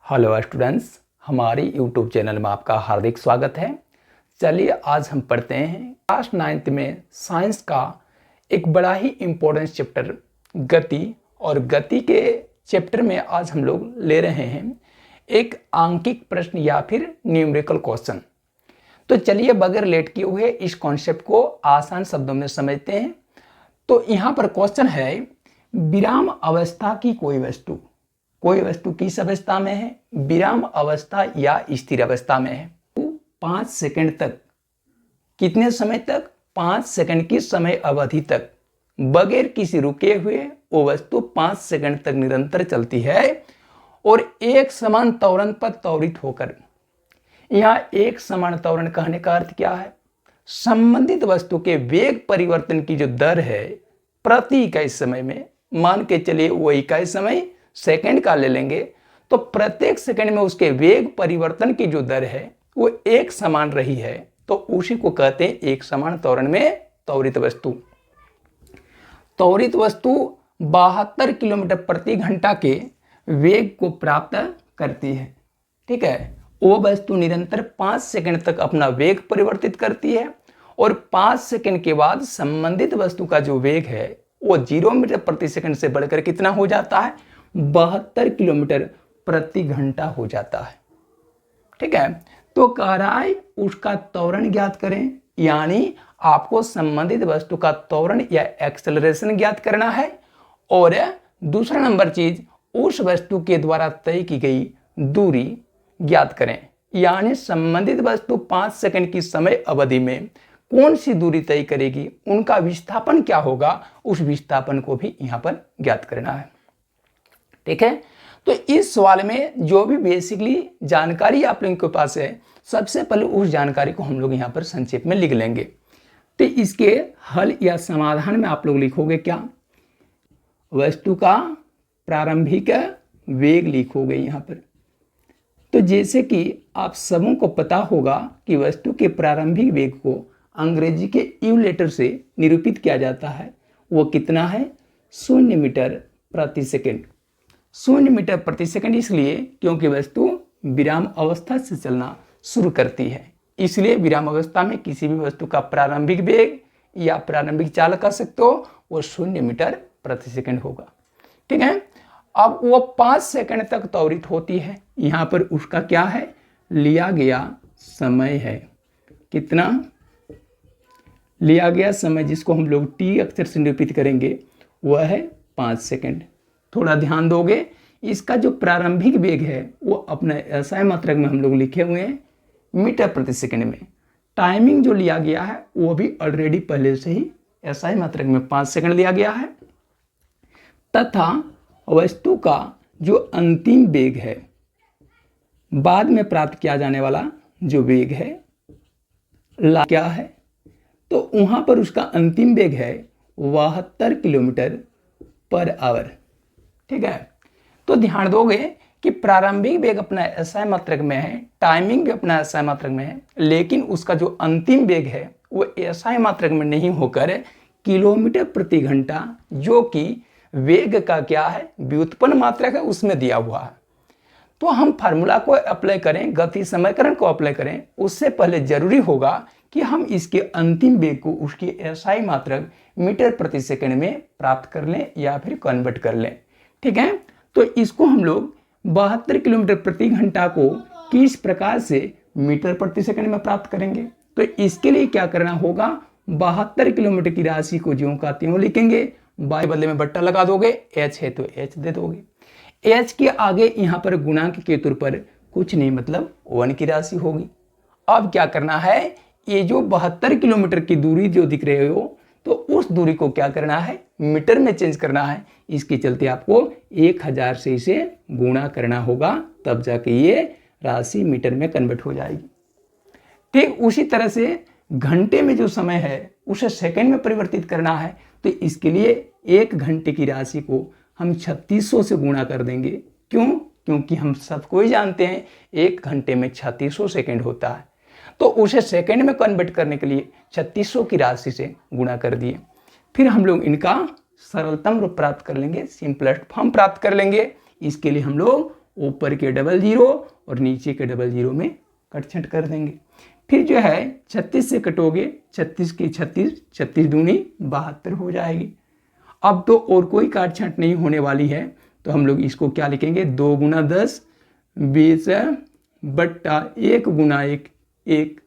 Hello students, हमारे YouTube channel में आपका हार्दिक स्वागत है। चलिए आज हम पढ़ते हैं क्लास 9th में साइंस का एक बड़ा ही इम्पोर्टेंट चैप्टर गति। और गति के चैप्टर में आज हम लोग ले रहे हैं एक आंकिक प्रश्न या फिर न्यूमेरिकल क्वेश्चन। तो चलिए बगैर लेट किए हुए इस कॉन्सेप्ट को आसान शब्दों में समझते हैं। तो यहाँ पर क्वेश्चन है, विराम अवस्था की कोई वस्तु किस अवस्था में है? विराम अवस्था या स्थिर अवस्था में है। 5 सेकंड तक, कितने समय तक? 5 सेकंड की समय अवधि तक बगैर किसी रुके हुए वो वस्तु 5 सेकंड तक निरंतर चलती है और एक समान त्वरण पर त्वरित होकर। यहाँ एक समान त्वरण कहने का अर्थ क्या है? संबंधित वस्तु के वेग परिवर्तन की जो दर है प्रति इकाई समय में, मान के चलिए वो इकाई समय सेकंड का ले लेंगे, तो प्रत्येक सेकंड में उसके वेग परिवर्तन की जो दर है वो एक समान रही है, तो उसी को कहते हैं एक समान त्वरण में त्वरित वस्तु। त्वरित वस्तु 72 किलोमीटर प्रति घंटा के वेग को प्राप्त करती है। ठीक है, वो वस्तु निरंतर 5 सेकंड तक अपना वेग परिवर्तित करती है और 5 सेकंड के बाद संबंधित वस्तु का जो वेग है वो 0 मीटर प्रति सेकंड से बढ़कर कितना हो जाता है? 72 किलोमीटर प्रति घंटा हो जाता है। ठीक है, तो कह रहा है उसका त्वरण ज्ञात करें, यानी आपको संबंधित वस्तु का त्वरण या एक्सेलरेशन ज्ञात करना है। और दूसरा नंबर चीज, उस वस्तु के द्वारा तय की गई दूरी ज्ञात करें, यानी संबंधित वस्तु 5 सेकंड की समय अवधि में कौन सी दूरी तय करेगी, उनका विस्थापन क्या होगा, उस विस्थापन को भी यहाँ पर ज्ञात करना है। ठीक है, तो इस सवाल में जो भी बेसिकली जानकारी आप लोगों के पास है, सबसे पहले उस जानकारी को हम लोग यहाँ पर संक्षेप में लिख लेंगे। तो इसके हल या समाधान में आप लोग लिखोगे क्या? वस्तु का प्रारंभिक वेग लिखोगे यहाँ पर। तो जैसे कि आप सबों को पता होगा कि वस्तु के प्रारंभिक वेग को अंग्रेजी के यू लेटर से निरूपित किया जाता है। वो कितना है? 0 मीटर प्रति सेकंड। 0 मीटर प्रति सेकंड इसलिए क्योंकि वस्तु विराम अवस्था से चलना शुरू करती है, इसलिए विराम अवस्था में किसी भी वस्तु का प्रारंभिक वेग या प्रारंभिक चाल कर सकते हो, वो 0 मीटर प्रति सेकंड होगा। ठीक है, अब वो 5 सेकंड तक त्वरित होती है। यहाँ पर उसका क्या है? लिया गया समय है। कितना लिया गया समय, जिसको हम लोग टी अक्षर से निरूपित करेंगे, वह है 5 सेकंड। थोड़ा ध्यान दोगे, इसका जो प्रारंभिक वेग है वो अपने एसआई मात्रक में हम लोग लिखे हुए हैं मीटर प्रति सेकंड में। टाइमिंग जो लिया गया है वो भी ऑलरेडी पहले से ही एसआई मात्रक में 5 सेकंड लिया गया है। तथा वस्तु का जो अंतिम वेग है, बाद में प्राप्त किया जाने वाला जो वेग है क्या है, तो वहां पर उसका अंतिम वेग है 72 किलोमीटर पर आवर। ठीक है, तो ध्यान दोगे कि प्रारंभिक वेग अपना एसआई मात्रक में है, टाइमिंग भी अपना एसआई मात्रक में है, लेकिन उसका जो अंतिम वेग है वो एसआई मात्रक में नहीं होकर किलोमीटर प्रति घंटा, जो कि वेग का क्या है? व्युत्पन्न मात्रक है, उसमें दिया हुआ है। तो हम फार्मूला को अप्लाई करें, गति समीकरण को अप्लाई करें, उससे पहले जरूरी होगा कि हम इसके अंतिम वेग को उसकी एसआई मात्रक मीटर प्रति सेकंड में प्राप्त कर लें या फिर कन्वर्ट कर लें। ठीक है, तो इसको हम लोग 72 किलोमीटर प्रति घंटा को किस प्रकार से मीटर प्रति सेकंड में प्राप्त करेंगे? तो इसके लिए क्या करना होगा? 72 किलोमीटर की राशि को ज्यों का त्यों लिखेंगे, बाय बदले में बट्टा लगा दोगे, एच है तो एच दे दोगे। एच के आगे यहाँ पर गुणांक के तौर पर कुछ नहीं, मतलब 1 की राशि होगी। अब क्या करना है? ये जो 72 किलोमीटर की दूरी जो दिख रहे हो, तो उस दूरी को क्या करना है? मीटर में चेंज करना है। इसके चलते आपको 1000 से इसे गुणा करना होगा, तब जाके ये राशि मीटर में कन्वर्ट हो जाएगी। ठीक उसी तरह से घंटे में जो समय है उसे सेकंड में परिवर्तित करना है, तो इसके लिए 1 घंटे की राशि को हम 3600 से गुणा कर देंगे। क्यों? क्योंकि हम सबको ही जानते हैं 1 घंटे में 3600 सेकंड होता है, तो उसे सेकंड में कन्वर्ट करने के लिए 3600 की राशि से गुणा कर दिए। फिर हम लोग इनका सरलतम रूप प्राप्त कर लेंगे, सिंपलेस्ट फॉर्म प्राप्त कर लेंगे। इसके लिए हम लोग ऊपर के डबल जीरो और नीचे के डबल जीरो में कट छट कर देंगे। फिर जो है 36 से कटोगे, 36 की 36, 36 दूनी 72 हो जाएगी। अब तो और कोई काट छांट नहीं होने वाली है, तो हम लोग इसको क्या लिखेंगे, 2 गुना 10 20 बट्टा 1 गुना 1 1।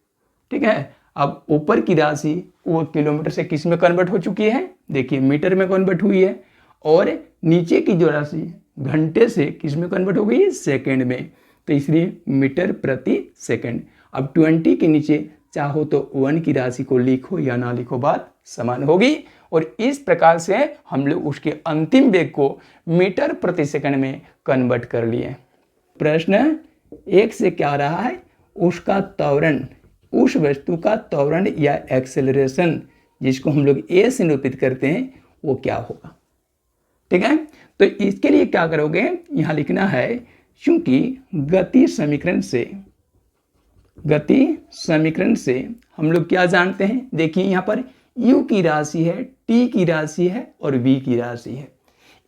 ठीक है, अब ऊपर की राशि वो किलोमीटर से किस में कन्वर्ट हो चुकी है, देखिए मीटर में कन्वर्ट हुई है, और नीचे की जो राशि घंटे से किस में कन्वर्ट हो गई है, सेकंड में, तो इसलिए मीटर प्रति सेकंड। अब 20 के नीचे चाहो तो 1 की राशि को लिखो या ना लिखो, बात समान होगी। और इस प्रकार से हम लोग उसके अंतिम वेग को मीटर प्रति सेकंड में कन्वर्ट कर लिए। प्रश्न 1 से क्या रहा है, उसका त्वरण, उस वस्तु का त्वरण या एक्सेलरेशन जिसको हम लोग ए से निरूपित करते हैं वो क्या होगा। ठीक है, तो इसके लिए क्या करोगे, यहां लिखना है, क्योंकि गति समीकरण से हम लोग क्या जानते हैं, देखिए यहां पर u की राशि है, t की राशि है और v की राशि है।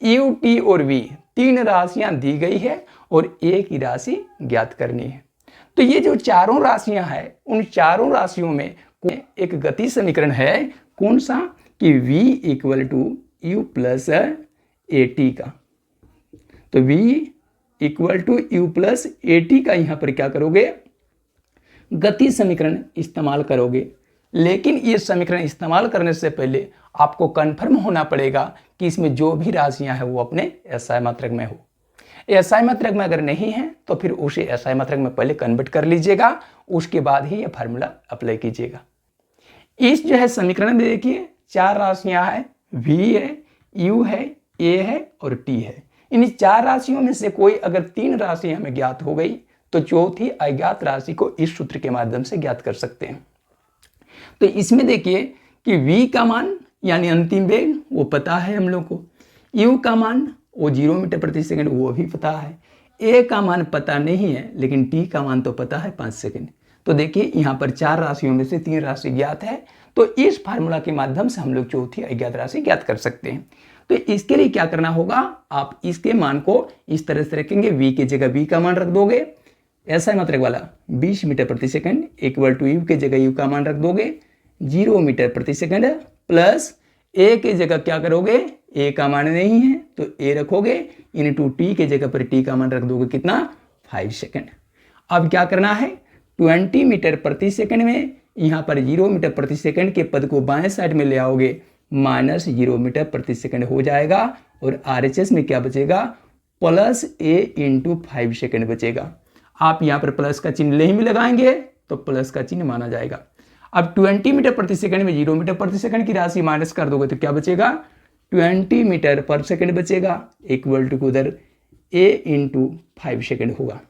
u, t और v 3 राशियां दी गई है और a की राशि ज्ञात करनी है। तो ये जो चारों राशियां हैं, उन चारों राशियों में एक गति समीकरण है, कौन सा, कि v equal to u plus a t का। तो v equal to u plus a t का यहां पर क्या करोगे, गति समीकरण इस्तेमाल करोगे। लेकिन ये समीकरण इस्तेमाल करने से पहले आपको कंफर्म होना पड़ेगा कि इसमें जो भी राशियां हैं वो अपने एसआई मात्रक में हो। एसआई मात्रक में अगर नहीं है तो फिर उसे एसआई मात्रक में पहले कन्वर्ट कर लीजिएगा, उसके बाद ही ये फार्मूला अप्लाई कीजिएगा। इस जो है समीकरण में देखिए 4 राशियां हैं, v है, u है, a है और t है। इन 4 राशियों में से कोई अगर 3 राशि हमें ज्ञात हो गई तो चौथी अज्ञात राशि को इस सूत्र के माध्यम से ज्ञात कर सकते हैं। तो इसमें देखिए कि v का मान यानी अंतिम वेग वो पता है हम लोग को, u का मान वो 0 मीटर प्रति सेकंड वो भी पता है, a का मान पता नहीं है लेकिन t का मान तो पता है 5 सेकंड। तो देखिए यहाँ पर 4 राशियों में से 3 राशि ज्ञात है, तो इस फार्मूला के माध्यम से हम लोग चौथी अज्ञात राशि ज्ञात कर सकते हैं। तो इसके लिए क्या करना होगा, आप इसके मान को इस तरह से रखेंगे, v की जगह v का मान रख दोगे, ऐसा मात्रक वाला 20 मीटर प्रति सेकंड इक्वल टू u की जगह u का मान रख दोगे 0 मीटर प्रति सेकंड, प्लस a की जगह क्या करोगे, a का मान नहीं है तो a रखोगे, इनटू t की जगह पर t का मान रख दोगे कितना, 5 सेकंड। अब क्या करना है, 20 मीटर प्रति सेकंड में यहाँ पर 0 मीटर प्रति सेकंड के पद को बाएं साइड में ले आओगे, माइनस 0 मीटर प्रति सेकंड हो जाएगा, और RHS में क्या बचेगा, प्लस a इंटू 5 सेकंड बचेगा। आप यहाँ पर प्लस का चिन्ह ले ही में लगाएंगे तो प्लस का चिन्ह माना जाएगा। अब 20 मीटर प्रति सेकंड में 0 मीटर प्रति सेकंड की राशि माइनस कर दोगे तो क्या बचेगा, 20 मीटर पर सेकंड बचेगा, इक्वल टू उधर a इंटू 5 सेकंड होगा।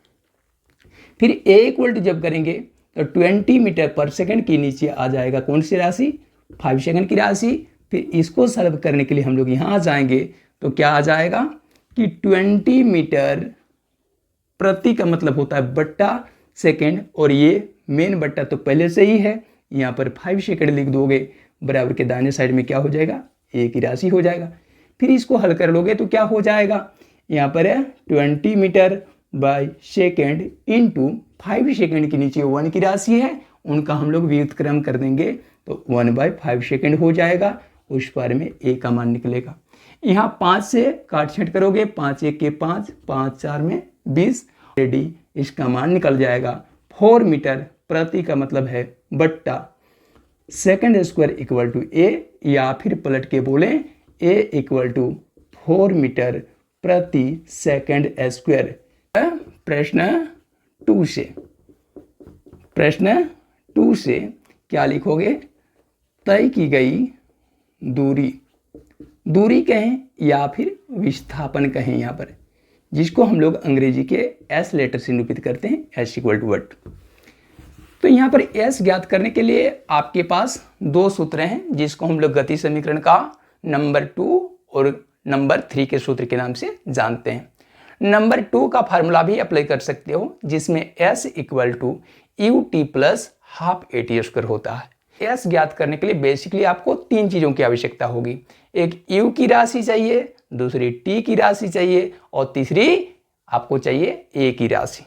फिर a इक्वल टू जब करेंगे तो 20 मीटर पर सेकंड के नीचे आ जाएगा कौन सी राशि, 5 सेकंड की राशि। फिर इसको सॉल्व करने के लिए हम लोग यहाँ आ जाएंगे तो क्या आ जाएगा कि 20 मीटर प्रति का मतलब होता है बट्टा सेकंड, और ये मेन बट्टा तो पहले से ही है, यहाँ पर 5 सेकंड लिख दोगे, बराबर के दाहिने साइड में क्या हो जाएगा, a की राशि हो जाएगा। फिर इसको हल कर लोगे तो क्या हो जाएगा, यहाँ पर है 20 metre by second into 5 second के नीचे 1 की राशि है, उनका हम लोग व्युत्क्रम कर देंगे तो 1/5 सेकंड हो जाएगा, उस पर में a का मान निकलेगा। यहाँ 5 से काट छींट करोगे, 5 1 के 5, 5 4 में 20, रेडी, इसका मान निकल जाएगा 4 मीटर प्रति का मतलब है बट्टा second square equal to a, या फिर पलट के बोले a इक्वल टू 4 मीटर प्रति सेकंड स्क्वायर। प्रश्न 2 से क्या लिखोगे, तय की गई दूरी कहें या फिर विस्थापन कहें, यहाँ पर जिसको हम लोग अंग्रेजी के एस लेटर से निरूपित करते हैं, एस इक्वल टू व्हाट। तो यहाँ पर एस ज्ञात करने के लिए आपके पास 2 सूत्र हैं, जिसको हम लोग गति समीकरण का नंबर 2 और नंबर 3 के सूत्र के नाम से जानते हैं। नंबर 2 का फार्मूला भी अप्लाई कर सकते हो, जिसमें S equal to U T plus half A T square होता है। एस ज्ञात करने के लिए बेसिकली आपको 3 चीज़ों की आवश्यकता होगी, एक यू की राशि चाहिए, दूसरी टी की राशि चाहिए और तीसरी आपको चाहिए ए की राशि।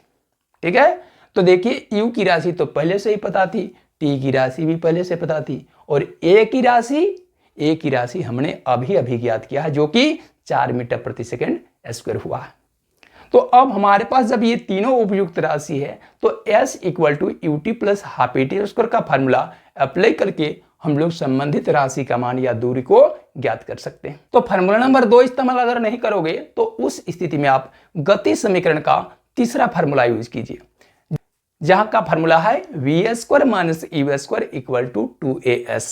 ठीक है, तो देखिए यू की राशि तो पहले से ही पता थी, टी की राशि भी पहले से पता थी, और ए की राशि हमने अभी अभी ज्ञात किया है, जो कि 4 मीटर प्रति सेकंड स्क्वायर हुआ है। तो अब हमारे पास जब ये तीनों उपयुक्त राशि है तो S equal to U T plus half A T square का फार्मूला अप्लाई करके हम लोग संबंधित राशि का मान या दूरी को ज्ञात कर सकते हैं। तो फार्मूला नंबर 2 इस्तेमाल अगर नहीं करोगे तो उस स्थिति में आप गति समीकरण का तीसरा फार्मूला यूज कीजिए, जहां का फार्मूला है V square minus U square equal to 2as।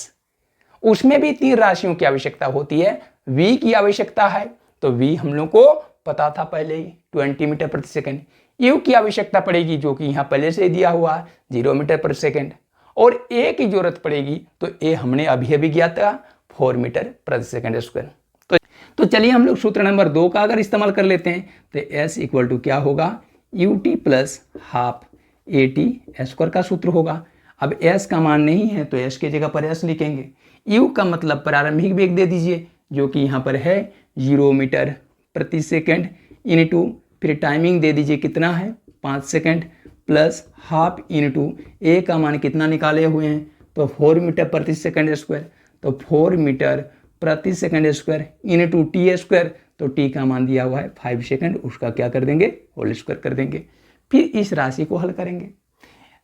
उसमें भी 3 राशियों की आवश्यकता होती है। v की आवश्यकता है, तो v हम लोग को पता था पहले ही 20 मीटर प्रति सेकंड। u की आवश्यकता पड़ेगी, जो कि यहाँ पहले से दिया हुआ है 0 मीटर प्रति सेकंड, और a की जरूरत पड़ेगी, तो a हमने अभी अभी किया था 4 मीटर प्रति सेकंड स्क्वायर। तो चलिए हम लोग सूत्र नंबर 2 का अगर इस्तेमाल कर लेते हैं तो s इक्वल टू क्या होगा, you T plus half A T square का सूत्र होगा। अब s का मान नहीं है तो s की जगह पर s लिखेंगे। u का मतलब प्रारंभिक वेग दे दीजिए, जो कि यहाँ पर है 0 मीटर प्रति सेकंड, इनटू फिर टाइमिंग दे दीजिए कितना है 5 सेकंड, प्लस हाफ इनटू ए का मान कितना निकाले हुए हैं तो 4 मीटर प्रति सेकंड स्क्वायर, तो 4 मीटर प्रति second square into T square, तो टी का मान दिया हुआ है 5 सेकंड, उसका क्या कर देंगे होल स्क्वायर कर देंगे। फिर इस राशि को हल करेंगे।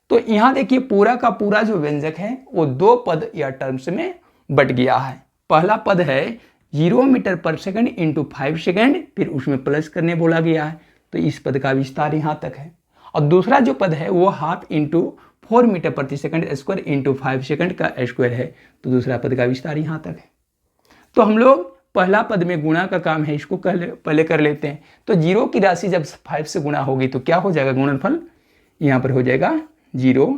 तो यहाँ देखिए पूरा का पूरा जो व्यंजक है वो 2 पद या टर्म्स में बट गया है। पहला पद है 0 मीटर पर सेकंड इंटू 5 सेकंड, फिर उसमें प्लस करने बोला गया है, तो इस पद का विस्तार यहाँ तक है। और दूसरा जो पद है वो हाफ इंटू 4 मीटर प्रति सेकंड स्क्वायर इंटू 5 सेकंड का स्क्वायर है, तो दूसरा पद का विस्तार यहाँ तक है। तो हम लोग पहला पद में गुणा का काम है, इसको पहले कर लेते हैं। तो 0 की राशि जब 5 से गुणा होगी तो क्या हो जाएगा, गुणनफल यहाँ पर हो जाएगा 0।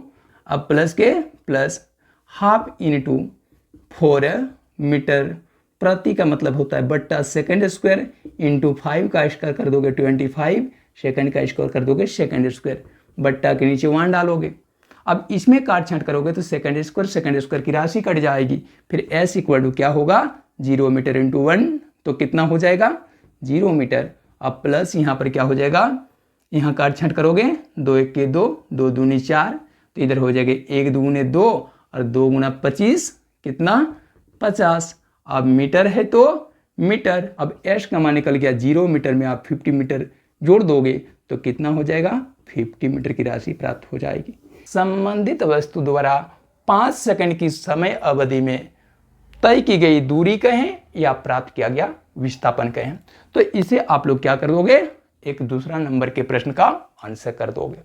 अब प्लस के प्लस हाफ इंटू 4 मीटर प्रति का मतलब होता है बट्टा सेकंड स्क्वायर इंटू 5 का स्क्वायर कर दोगे 25, सेकंड का स्क्वायर कर दोगे सेकंड स्क्वायर, बट्टा के नीचे 1 डालोगे। अब इसमें काट छांट करोगे तो सेकंड स्क्वायर की राशि कट जाएगी। फिर s इक्वल टू क्या होगा 0 मीटर इंटू 1, तो कितना हो जाएगा 0 मीटर। अब प्लस यहाँ पर क्या हो जाएगा, यहाँ काट छांट करोगे 2 1 के 2, 2 दूनी 4, तो इधर हो जाएगा 1 दूने 2 और 2 गुना 25 कितना 50। अब मीटर है तो मीटर, अब s का मान निकल गया 0 मीटर में आप 50 मीटर जोड़ दोगे तो कितना हो जाएगा 50 मीटर की राशि प्राप्त हो जाएगी। संबंधित वस्तु द्वारा 5 सेकंड की समय अवधि में तय की गई दूरी कहें या प्राप्त किया गया विस्थापन कहें, तो इसे आप लोग क्या कर दोगे, एक दूसरा नंबर के प्रश्न का आंसर कर दोगे।